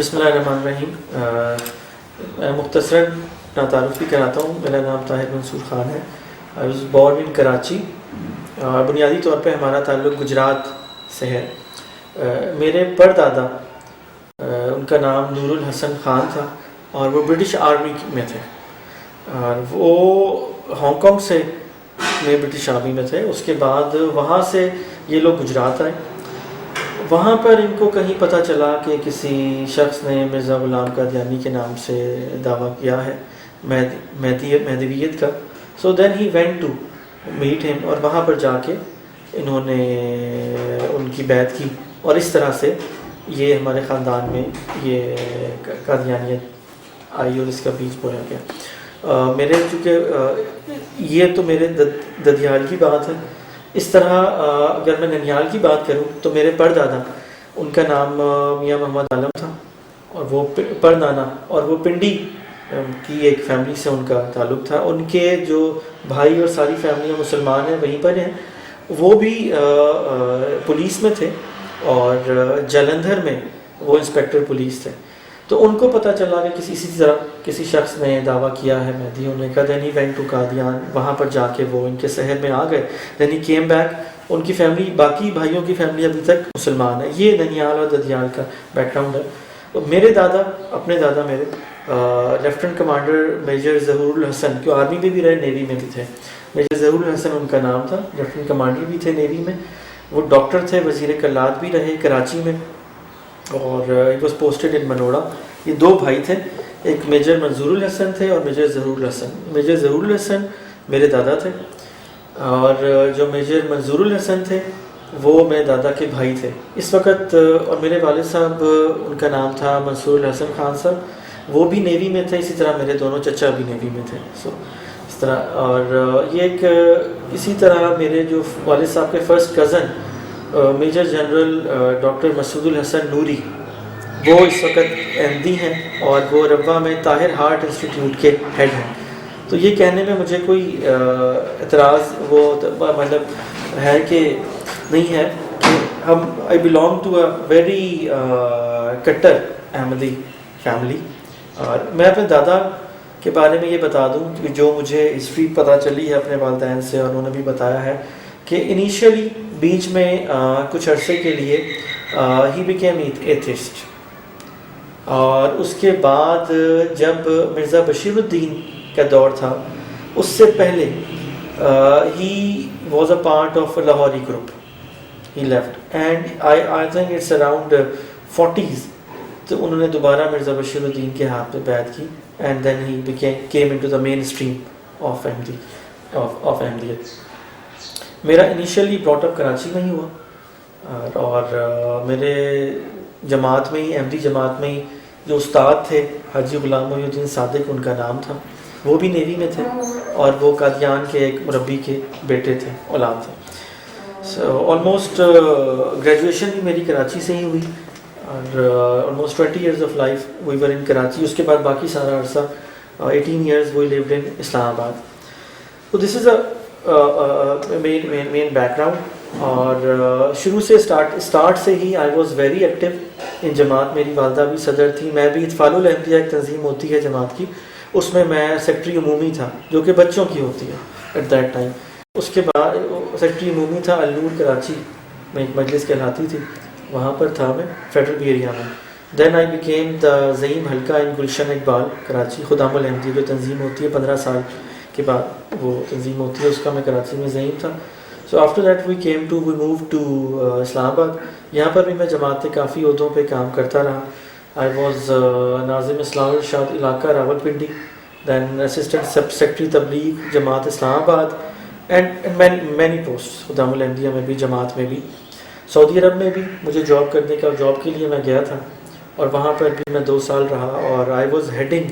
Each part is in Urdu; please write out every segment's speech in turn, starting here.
بسم اللہ الرحمن الرحیم. میں مختصراً اپنا تعارف بھی کراتا ہوں. میرا نام طاہر منصور خان ہے. I was born in Karachi. بنیادی طور پہ ہمارا تعلق گجرات سے ہے. میرے پردادا ان کا نام نور الحسن خان تھا اور وہ برٹش آرمی میں تھے. وہ ہانگ کانگ سے میں برٹش آرمی میں تھے. اس کے بعد وہاں سے یہ لوگ گجرات آئے. وہاں پر ان کو کہیں پتہ چلا کہ کسی شخص نے مرزا غلام قادیانی کے نام سے دعویٰ کیا ہے مہدویت کا. سو دین ہی وینٹ ٹو میٹ ہم, اور وہاں پر جا کے انہوں نے ان کی بیعت کی, اور اس طرح سے یہ ہمارے خاندان میں یہ قادیانیت آئی اور اس کا بیج بویا گیا. میرے چونکہ یہ تو میرے ددیال کی بات ہے. اس طرح اگر میں ننیال کی بات کروں تو میرے پردادا ان کا نام میاں محمد عالم تھا, اور وہ پردانا اور وہ پنڈی کی ایک فیملی سے ان کا تعلق تھا. ان کے جو بھائی اور ساری فیملیاں مسلمان ہیں وہیں پر ہیں. وہ بھی پولیس میں تھے اور جلندھر میں وہ انسپیکٹر پولیس تھے. تو ان کو پتہ چلا کہ اسی طرح کسی شخص نے دعویٰ کیا ہے مہدی. انہوں نے کہا دین ہی وینٹ ٹو قادیان. وہاں پر جا کے وہ ان کے شہر میں آ گئے. دین ہی کیم بیک. ان کی فیملی, باقی بھائیوں کی فیملی ابھی تک مسلمان ہے. یہ ننیال اور ددیال کا بیک گراؤنڈ ہے. تو میرے دادا, اپنے دادا میرے لیفٹنٹ کمانڈر میجر ظہور الحسن, جو آرمی میں بھی رہے نیوی میں بھی تھے. میجر ظہور الحسن ان کا نام تھا. لیفٹنٹ کمانڈر بھی تھے نیوی میں. وہ ڈاکٹر تھے, وزیر کلات بھی رہے کراچی میں, اور اٹ واز پوسٹڈ ان منوڑا. یہ دو بھائی تھے, ایک میجر منظور الحسن تھے اور میجر ظہور الحسن. میجر ظہور الحسن میرے دادا تھے, اور جو میجر منظور الحسن تھے وہ میرے دادا کے بھائی تھے اس وقت. اور میرے والد صاحب, ان کا نام تھا منصور الحسن خان صاحب, وہ بھی نیوی میں تھے. اسی طرح میرے دونوں چچا بھی نیوی میں تھے. سو اس طرح. اور یہ ایک اسی طرح میرے جو والد صاحب کے first cousin major general doctor Masood ul-Hassan Noori, وہ اس وقت احمدی ہیں اور وہ روا میں طاہر ہارٹ انسٹیٹیوٹ کے ہیڈ ہیں. تو یہ کہنے میں مجھے کوئی اعتراض وہ مطلب ہے کہ نہیں ہے کہ ہم I belong to a very کٹر احمدی فیملی. اور میں اپنے دادا کے بارے میں یہ بتا دوں کہ جو مجھے ہسٹری پتہ چلی ہے اپنے والدین سے, اور انہوں نے بھی بتایا ہے کہ انیشیلی بیچ میں کچھ عرصے کے لیے ہی بیکیم ایتھسٹ, اور اس کے بعد جب مرزا بشیر الدین کا دور تھا اس سے پہلے ہی was a part of Lahori group. He left and I think it's around 40s. تو انہوں نے دوبارہ مرزا بشیر الدین کے ہاتھ پہ بیعت کی, and then he came into the mainstream of Ahmadiyyat. میرا انیشیلی براٹ اپ کراچی میں ہی ہوا, اور میرے جماعت میں ہی, احمدی جماعت میں ہی جو استاد تھے حاجی غلام محی الدین صادق ان کا نام تھا, وہ بھی نیوی میں تھے, اور وہ قادیان کے ایک مربی کے بیٹے تھے, اولاد تھے. سو آلموسٹ گریجویشن بھی میری کراچی سے ہی ہوئی, اور almost 20 years of life we were in Karachi. اس کے بعد باقی سارا عرصہ 18 years وی لیوڈ ان اسلام آباد. تو دس از اے مین بیک گراؤنڈ. اور شروع سے اسٹارٹ سے ہی I was very active in Jamaat. میری والدہ بھی صدر تھی. میں بھی اطفال الاحمدیہ ایک تنظیم ہوتی ہے جماعت کی, اس میں سیکٹری عمومی تھا, جو کہ بچوں کی ہوتی ہے ایٹ دیٹ ٹائم. اس کے بعد سیکٹری عمومی تھا النور کراچی میں, ایک مجلس کہلاتی تھی, وہاں پر تھا میں فیڈرل بھی ایریا میں. دین آئی بیکیم دا زعیم حلقہ ان گلشن اقبال کراچی. خدام الاحمدیہ جو تنظیم ہوتی ہے 15 سال کے بعد وہ تنظیم ہوتی ہے, اس کا میں کراچی میں زعیم تھا. So after that we move to Islamabad. یہاں پر بھی میں جماعت کے کافی عہدوں پہ کام کرتا رہا. آئی واز ناظم اسلام ارشاد علاقہ راول پنڈی, دین اسسٹنٹ سب سیکٹری تبلیغ جماعت اسلام آباد, اینڈ مینی پوسٹ خدام الاحمدیہ میں بھی, جماعت میں بھی. سعودی عرب میں بھی مجھے جاب کرنے کا, جاب کے لیے میں گیا تھا, اور وہاں پر بھی میں 2 سال رہا. اور I was heading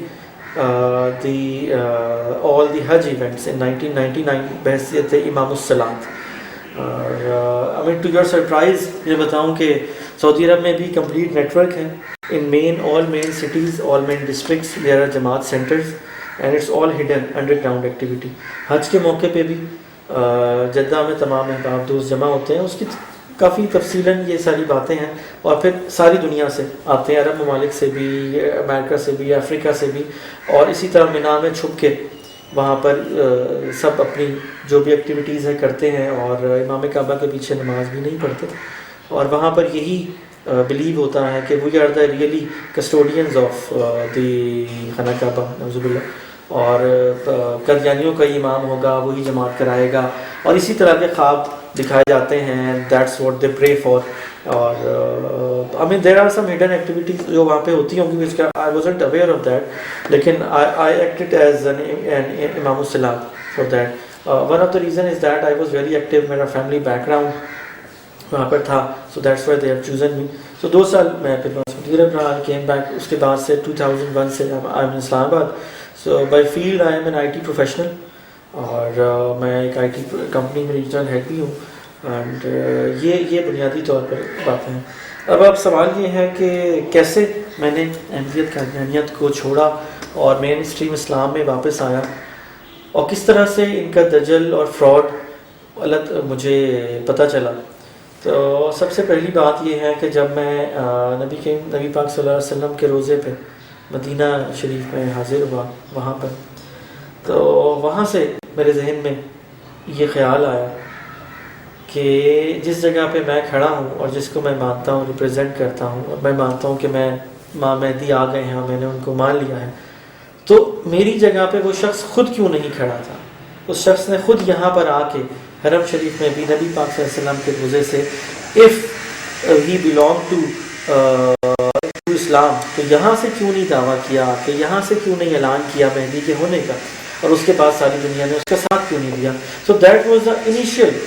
all the Hajj events in 1999 بحیثیت امام الصلاۃ. اور ٹو یور سرپرائز یہ بتاؤں کہ سعودی عرب میں بھی کمپلیٹ نیٹ ورک ہے. ان all main cities, all main districts there are جماعت centers and it's all hidden underground activity. حج کے موقع پہ بھی جدہ میں تمام احباب دوست جمع ہوتے ہیں. اس کی کافی تفصیلاً یہ ساری باتیں ہیں، اور پھر ساری دنیا سے آتے ہیں، عرب ممالک سے بھی، امریکہ سے بھی، افریقہ سے بھی، اور اسی طرح مینا میں چھپ کے وہاں پر سب اپنی جو بھی ایکٹیویٹیز ہیں کرتے ہیں، اور امام کعبہ کے پیچھے نماز بھی نہیں پڑھتے، اور وہاں پر یہی بلیو ہوتا ہے کہ we are the really custodians of the Khana Kaaba, نعوذ باللہ، اور قادیانیوں کا امام ہوگا، وہی جماعت کرائے گا، اور اسی طرح کے خواب دکھائے جاتے ہیں. That's what they pray for. اور I mean there are some hidden activities جو وہاں پہ ہوتی ہوں گی، I wasn't aware of that, لیکن آئی ایکٹڈ ایز این امام الصلاۃ for that. One of the reason is that I was very active, میرا فیملی بیک گراؤنڈ وہاں پر تھا، so that's why they have chosen me. So 2 سال میں پھر سعودی عرب رہا، کیم بیک. اس کے بعد سے 2001 سے آئی am Islamabad. So by field I am an I T professional, اور میں ایک آئی ٹی کمپنی میں ریجنل ہیڈ بھی ہوں. اینڈ یہ بنیادی طور پر باتیں ہیں. اب سوال یہ ہے کہ کیسے میں نے احمدیت قادیانیت کو چھوڑا اور مین اسٹریم اسلام میں واپس آیا، اور کس طرح سے ان کا دجل اور فراڈ غلط مجھے پتہ چلا. تو سب سے پہلی بات یہ ہے کہ جب میں نبی پاک صلی اللہ علیہ وسلم کے روضے پہ مدینہ شریف میں حاضر ہوا وہاں پر، تو وہاں سے میرے ذہن میں یہ خیال آیا کہ جس جگہ پہ میں کھڑا ہوں اور جس کو میں مانتا ہوں، ریپرزینٹ کرتا ہوں، اور میں مانتا ہوں کہ میں ماں مہدی آ گئے ہیں اور میں نے ان کو مان لیا ہے، تو میری جگہ پہ وہ شخص خود کیوں نہیں کھڑا تھا؟ اس شخص نے خود یہاں پر آ کے حرم شریف میں بھی نبی پاک صلی اللہ علیہ وسلم کے روزے سے اف ہی بیلونگ ٹو اسلام، تو یہاں سے کیوں نہیں دعویٰ کیا، کہ یہاں سے کیوں نہیں اعلان کیا مہدی کے ہونے کا، اور اس کے بعد ساری دنیا نے اس کا ساتھ کیوں نہیں دیا؟ So that was the initial,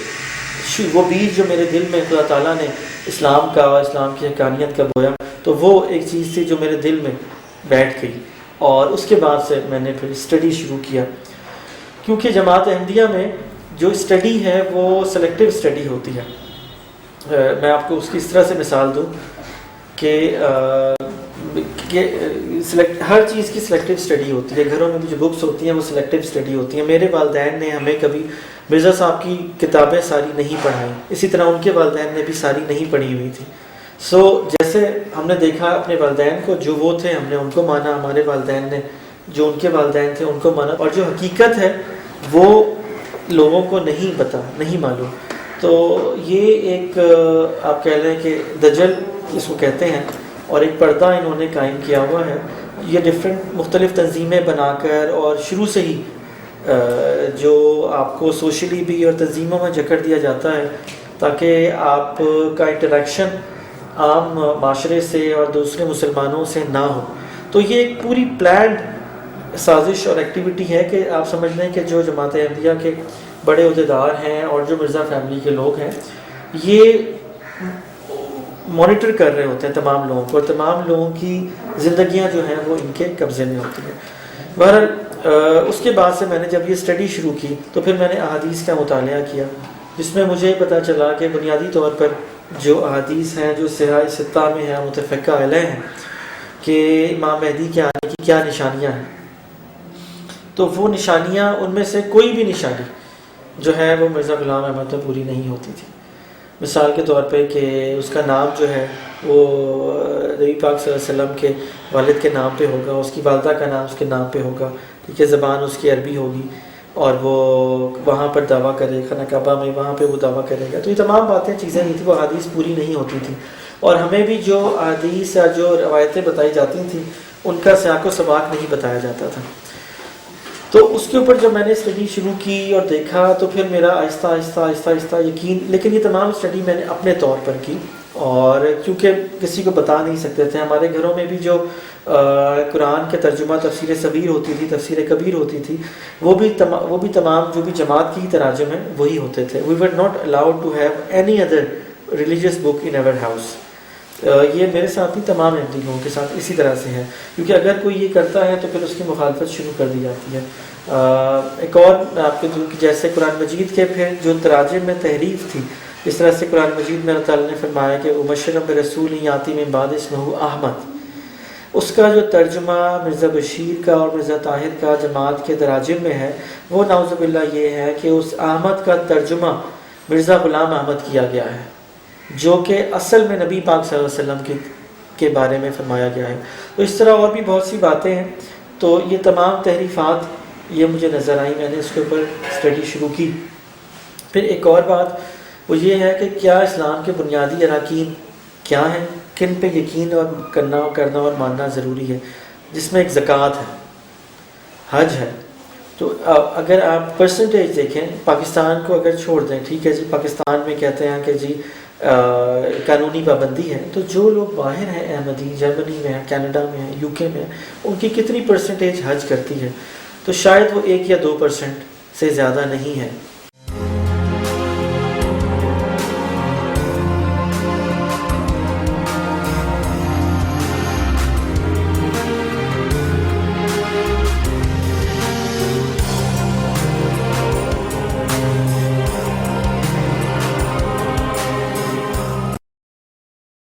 وہ بیج جو میرے دل میں اللہ تعالیٰ نے اسلام کا اور اسلام کی حقانیت کا بویا، تو وہ ایک چیز تھی جو میرے دل میں بیٹھ گئی. اور اس کے بعد سے میں نے پھر اسٹڈی شروع کیا، کیونکہ جماعت احمدیہ میں جو اسٹڈی ہے وہ سلیکٹیو اسٹڈی ہوتی ہے. میں آپ کو اس کی اس طرح سے مثال دوں کہ ہر چیز کی سلیکٹیو اسٹڈی ہوتی ہے. گھروں میں بھی جو بکس ہوتی ہیں وہ سلیکٹیو اسٹڈی ہوتی ہیں. میرے والدین نے ہمیں کبھی مرزا صاحب کی کتابیں ساری نہیں پڑھائیں، اسی طرح ان کے والدین نے بھی ساری نہیں پڑھی ہوئی تھی. سو جیسے ہم نے دیکھا اپنے والدین کو، جو وہ تھے ہم نے ان کو مانا، ہمارے والدین نے جو ان کے والدین تھے ان کو مانا، اور جو حقیقت ہے وہ لوگوں کو نہیں معلوم. تو یہ ایک آپ کہہ لیں کہ دجل اس کو کہتے ہیں، اور ایک پردہ انہوں نے قائم کیا ہوا ہے. یہ ڈفرینٹ مختلف تنظیمیں بنا کر، اور شروع سے ہی جو آپ کو سوشلی بھی اور تنظیموں میں جکڑ دیا جاتا ہے تاکہ آپ کا انٹریکشن عام معاشرے سے اور دوسرے مسلمانوں سے نہ ہو. تو یہ ایک پوری پلانڈ سازش اور ایکٹیویٹی ہے کہ آپ سمجھ لیں کہ جو جماعت احمدیہ کے بڑے عہدیدار ہیں اور جو مرزا فیملی کے لوگ ہیں، یہ مانیٹر کر رہے ہوتے ہیں تمام لوگوں کو، اور تمام لوگوں کی زندگیاں جو ہیں وہ ان کے قبضے میں ہوتی ہیں. بہرحال اس کے بعد سے میں نے جب یہ اسٹڈی شروع کی تو پھر میں نے احادیث کا مطالعہ کیا، جس میں مجھے پتہ چلا کہ بنیادی طور پر جو احادیث ہیں جو صحاح ستہ میں ہیں، متفقہ علیہ ہیں کہ امام مہدی کے آنے کی کیا نشانیاں ہیں، تو وہ نشانیاں ان میں سے کوئی بھی نشانی جو ہے وہ مرزا غلام احمد میں پوری نہیں ہوتی تھی. مثال کے طور پہ کہ اس کا نام جو ہے وہ نبی پاک صلی اللہ علیہ وسلم کے والد کے نام پہ ہوگا، اس کی والدہ کا نام اس کے نام پہ ہوگا، ٹھیک ہے، زبان اس کی عربی ہوگی، اور وہ وہاں پر دعویٰ کرے خانہ کعبہ میں، وہاں پہ وہ دعویٰ کرے گا. تو یہ تمام باتیں چیزیں نہیں تھیں، وہ حدیث پوری نہیں ہوتی تھیں. اور ہمیں بھی جو حدیث یا جو روایتیں بتائی جاتی تھیں ان کا سیاق و سباق نہیں بتایا جاتا تھا. تو اس کے اوپر جب میں نے اسٹڈی شروع کی اور دیکھا تو پھر میرا آہستہ آہستہ آہستہ آہستہ یقین، لیکن یہ تمام اسٹڈی میں نے اپنے طور پر کی، اور کیونکہ کسی کو بتا نہیں سکتے تھے. ہمارے گھروں میں بھی جو قرآن کے ترجمہ تفسیر صغیر ہوتی تھی، تفسیر کبیر ہوتی تھی، وہ بھی تمام جو بھی جماعت کی تراجم ہیں وہی ہوتے تھے. We were not allowed to have any other religious book in our house. یہ میرے ساتھ بھی تمام احمدی لوگوں کے ساتھ اسی طرح سے ہے، کیونکہ اگر کوئی یہ کرتا ہے تو پھر اس کی مخالفت شروع کر دی جاتی ہے. ایک اور آپ کے جیسے قرآن مجید کے پھر جو تراجم میں تحریف تھی، اس طرح سے قرآن مجید میں اللہ تعالیٰ نے فرمایا کہ مبشرا برسول یاتی من بعد اسمہ احمد، اس کا جو ترجمہ مرزا بشیر کا اور مرزا طاہر کا جماعت کے تراجم میں ہے، وہ نعوذ باللہ یہ ہے کہ اس احمد کا ترجمہ مرزا غلام احمد کیا گیا ہے. جو کہ اصل میں نبی پاک صلی اللہ علیہ وسلم کے بارے میں فرمایا گیا ہے. تو اس طرح اور بھی بہت سی باتیں ہیں. تو یہ تمام تحریفات یہ مجھے نظر آئیں، میں نے اس کے اوپر اسٹڈی شروع کی. پھر ایک اور بات وہ یہ ہے کہ کیا اسلام کے بنیادی اراکین کیا ہیں، کن پہ یقین اور کرنا اور ماننا ضروری ہے، جس میں ایک زکوٰۃ ہے، حج ہے. تو اگر آپ پرسنٹیج دیکھیں، پاکستان کو اگر چھوڑ دیں، ٹھیک ہے جی، پاکستان میں کہتے ہیں کہ جی قانونی پابندی ہے، تو جو لوگ باہر ہیں احمدی، جرمنی میں ہیں، کینیڈا میں ہیں، یو کے میں ہیں، ان کی کتنی پرسنٹیج حج کرتی ہے؟ تو شاید وہ 1 یا 2% سے زیادہ نہیں ہے.